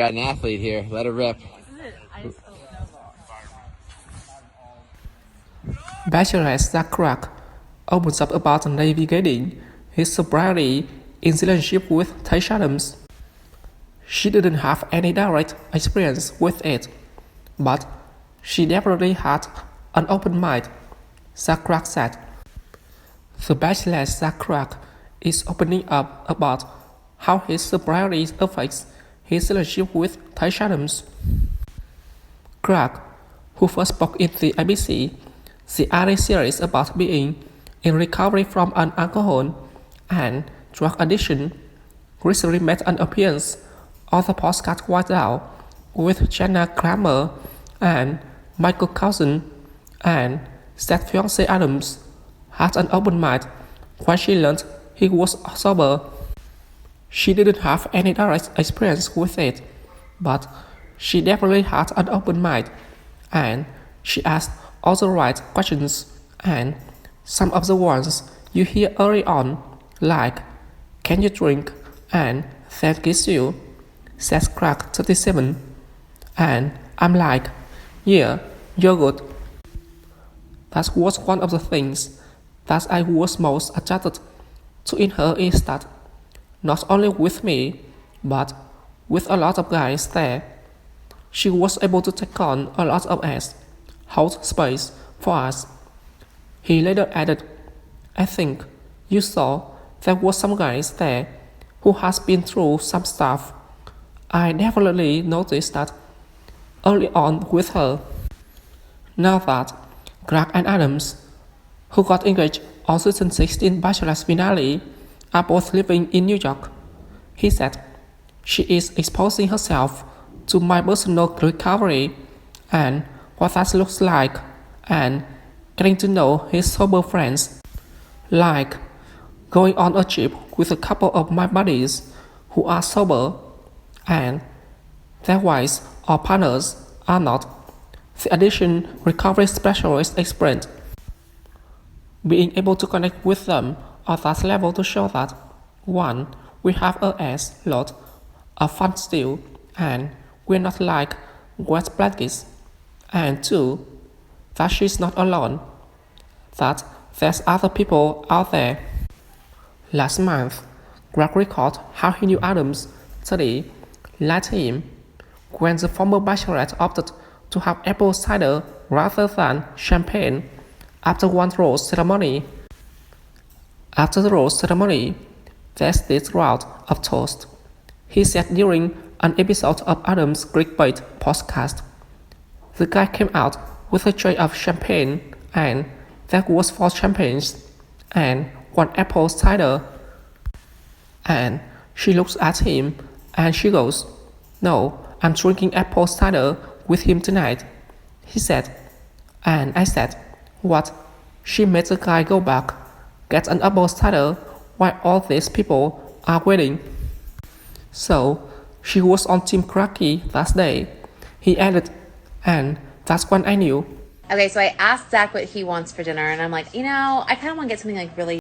Got an athlete here. Let her rip. Bachelorette Zac Clark opens up about navigating his sobriety in relationship with Tayshia Adams. She didn't have any direct experience with it, but she definitely had an open mind, Zac Clark said. The Bachelorette Zac Clark is opening up about how his sobriety affects his relationship with Tayshia Adams. Clark, who first spoke in the ABC, the RA series about being in recovery from an alcohol and drug addiction, recently made an appearance on the podcast White Out with Jenna Kramer and Michael Cousin, and said fiancé Adams had an open mind when she learned he was sober. She didn't have any direct experience with it, but she definitely had an open mind, and she asked all the right questions, and some of the ones you hear early on, like, "Can you drink?" and "That kiss you," says Clark 37. And I'm like, "Yeah, you're good." That was one of the things that I was most attracted to in her is that not only with me, but with a lot of guys there, she was able to take on a lot of us, hold space for us. He later added, "I think you saw there were some guys there who has been through some stuff. I definitely noticed that early on with her." Now that Clark and Adams, who got engaged on season 16 Bachelorette finale, are both living in New York, he said, "She is exposing herself to my personal recovery and what that looks like, and getting to know his sober friends, like going on a trip with a couple of my buddies who are sober, and their wives or partners are not," the addiction recovery specialist explained. Being able to connect with them on that level to show that, one, we have a lot of fun still, and we're not like wet blankets, and two, that she's not alone, that there's other people out there. Last month, Greg recalled how he knew Adams study liked him when the former Bachelorette opted to have apple cider rather than champagne after one rose ceremony. After the rose ceremony, there's this round of toast, he said during an episode of Adams' Clickbait podcast. The guy came out with a tray of champagne, and there was 4 champagnes and 1 apple cider. And she looks at him and she goes, "No, I'm drinking apple cider with him tonight," he said. And I said, "What?" She made the guy go back, get an apple cider while all these people are waiting. So she was on Team Cracky that day, he added, and that's when I knew. Okay, so I asked Zach what he wants for dinner, and I'm like, I kind of want to get something like really